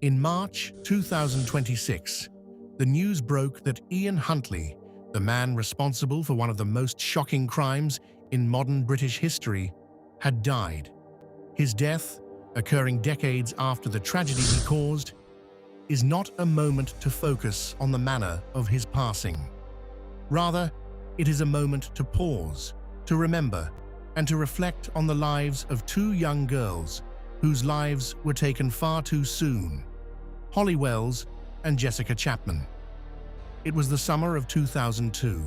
In March 2026, the news broke that Ian Huntley, the man responsible for one of the most shocking crimes in modern British history, had died. His death, occurring decades after the tragedy he caused, is not a moment to focus on the manner of his passing. Rather, it is a moment to pause, to remember, and to reflect on the lives of two young girls whose lives were taken far too soon, Holly Wells and Jessica Chapman. It was the summer of 2002,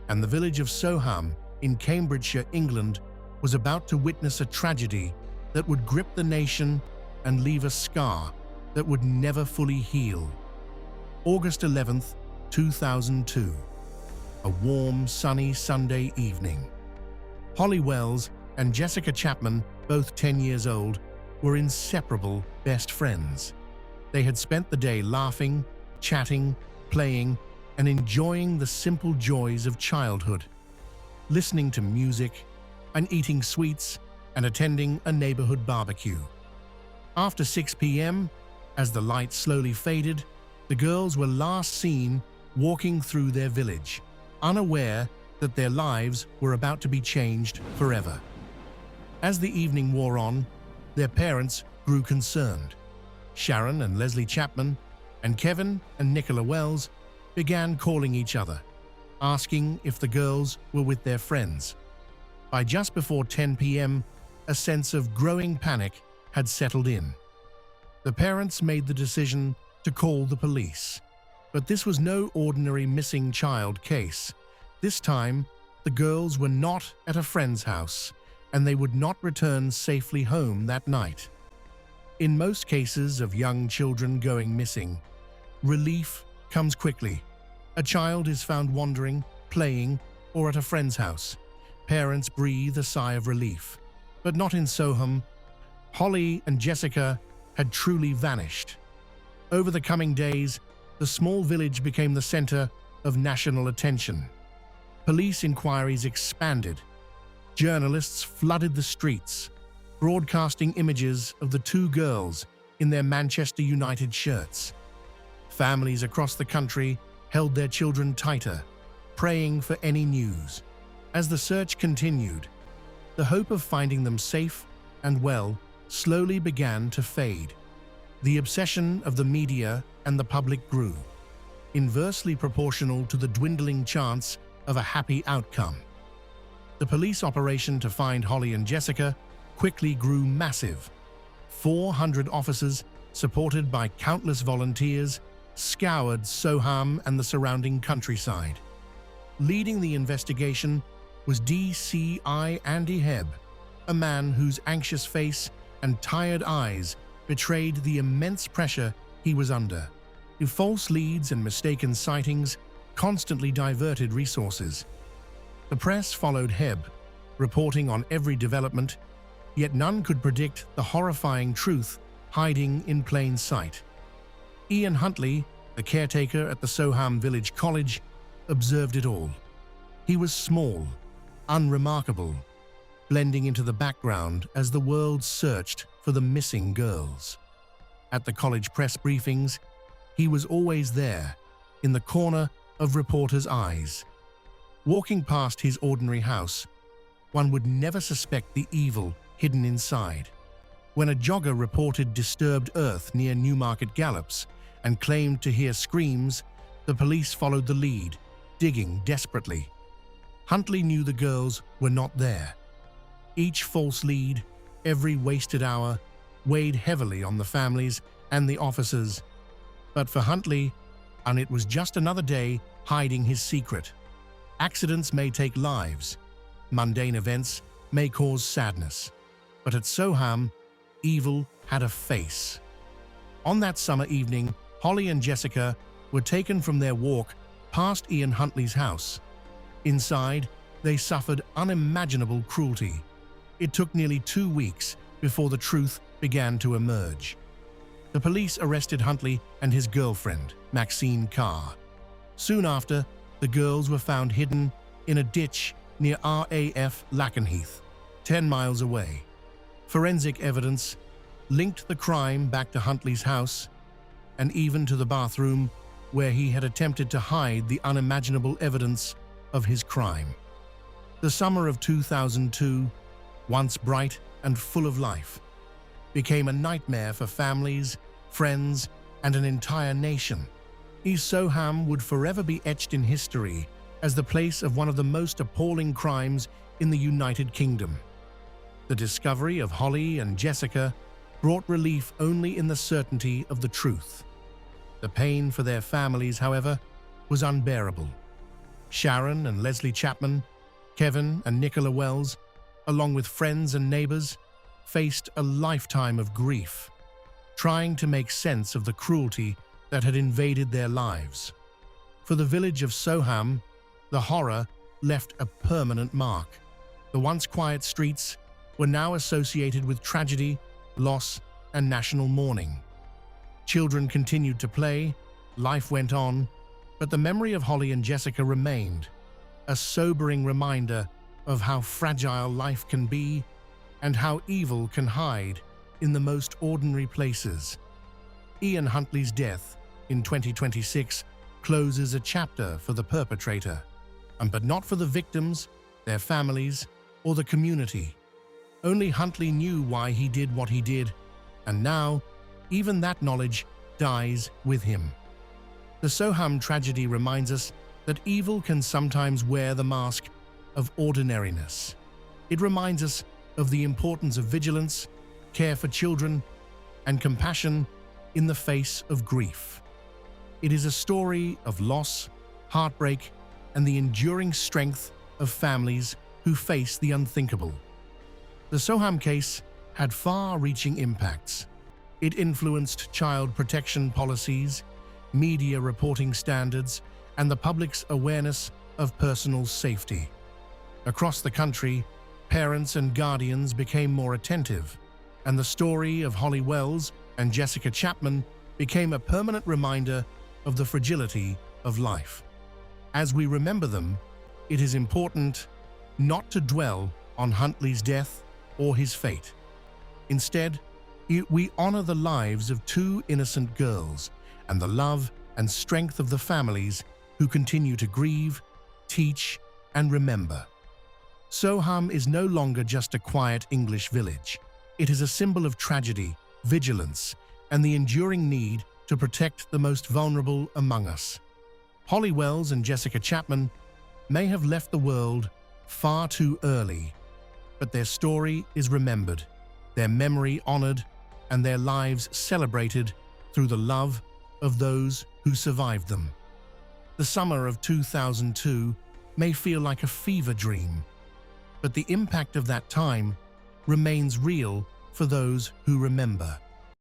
and the village of Soham in Cambridgeshire, England, was about to witness a tragedy that would grip the nation and leave a scar that would never fully heal. August 11th, 2002. A warm, sunny Sunday evening. Holly Wells and Jessica Chapman, both 10 years old, were inseparable best friends. They had spent the day laughing, chatting, playing, and enjoying the simple joys of childhood, listening to music and eating sweets and attending a neighborhood barbecue. After 6 p.m., as the lights slowly faded, the girls were last seen walking through their village, unaware that their lives were about to be changed forever. As the evening wore on, their parents grew concerned. Sharon and Leslie Chapman and Kevin and Nicola Wells began calling each other, asking if the girls were with their friends. By just before 10 p.m., a sense of growing panic had settled in. The parents made the decision to call the police. But this was no ordinary missing child case. This time, the girls were not at a friend's house, and they would not return safely home that night. In most cases of young children going missing, relief comes quickly. A child is found wandering, playing, or at a friend's house. Parents breathe a sigh of relief. But not in Soham. Holly and Jessica had truly vanished. Over the coming days, the small village became the center of national attention. Police inquiries expanded. Journalists flooded the streets, broadcasting images of the two girls in their Manchester United shirts. Families across the country held their children tighter, praying for any news. As the search continued, the hope of finding them safe and well slowly began to fade. The obsession of the media and the public grew, inversely proportional to the dwindling chance of a happy outcome. The police operation to find Holly and Jessica quickly grew massive. 400 officers, supported by countless volunteers, scoured Soham and the surrounding countryside. Leading the investigation was DCI Andy Hebb, a man whose anxious face and tired eyes betrayed the immense pressure he was under. False leads and mistaken sightings constantly diverted resources. The press followed Hebb, reporting on every development, yet none could predict the horrifying truth hiding in plain sight. Ian Huntley, the caretaker at the Soham Village College, observed it all. He was small, unremarkable, blending into the background as the world searched for the missing girls. At the college press briefings, he was always there, in the corner of reporters' eyes. Walking past his ordinary house, one would never suspect the evil hidden inside. When a jogger reported disturbed earth near Newmarket Gallops and claimed to hear screams, the police followed the lead, digging desperately. Huntley knew the girls were not there. Each false lead, every wasted hour, weighed heavily on the families and the officers. But for Huntley, and it was just another day hiding his secret. Accidents may take lives. Mundane events may cause sadness. But at Soham, evil had a face. On that summer evening, Holly and Jessica were taken from their walk past Ian Huntley's house. Inside, they suffered unimaginable cruelty. It took nearly 2 weeks before the truth began to emerge. The police arrested Huntley and his girlfriend, Maxine Carr. Soon after, the girls were found hidden in a ditch near RAF Lakenheath, 10 miles away. Forensic evidence linked the crime back to Huntley's house, and even to the bathroom where he had attempted to hide the unimaginable evidence of his crime. The summer of 2002, once bright and full of life, became a nightmare for families, friends, and an entire nation. Soham would forever be etched in history as the place of one of the most appalling crimes in the United Kingdom. The discovery of Holly and Jessica brought relief only in the certainty of the truth. The pain for their families, however, was unbearable. Sharon and Leslie Chapman, Kevin and Nicola Wells, along with friends and neighbors, faced a lifetime of grief, trying to make sense of the cruelty that had invaded their lives. For the village of Soham, the horror left a permanent mark. The once quiet streets were now associated with tragedy, loss, and national mourning. Children continued to play, life went on, but the memory of Holly and Jessica remained, a sobering reminder of how fragile life can be and how evil can hide in the most ordinary places. Ian Huntley's death in 2026 closes a chapter for the perpetrator, but not for the victims, their families, or the community. Only Huntley knew why he did what he did, and now, even that knowledge dies with him. The Soham tragedy reminds us that evil can sometimes wear the mask of ordinariness. It reminds us of the importance of vigilance, care for children, and compassion in the face of grief. It is a story of loss, heartbreak, and the enduring strength of families who face the unthinkable. The Soham case had far-reaching impacts. It influenced child protection policies, media reporting standards, and the public's awareness of personal safety. Across the country, parents and guardians became more attentive, and the story of Holly Wells and Jessica Chapman became a permanent reminder of the fragility of life. As we remember them, it is important not to dwell on Huntley's death or his fate. Instead, we honor the lives of two innocent girls and the love and strength of the families who continue to grieve, teach, and remember. Soham is no longer just a quiet English village. It is a symbol of tragedy, vigilance, and the enduring need to protect the most vulnerable among us. Holly Wells and Jessica Chapman may have left the world far too early, but their story is remembered, their memory honored, and their lives celebrated through the love of those who survived them. The summer of 2002 may feel like a fever dream, but the impact of that time remains real for those who remember.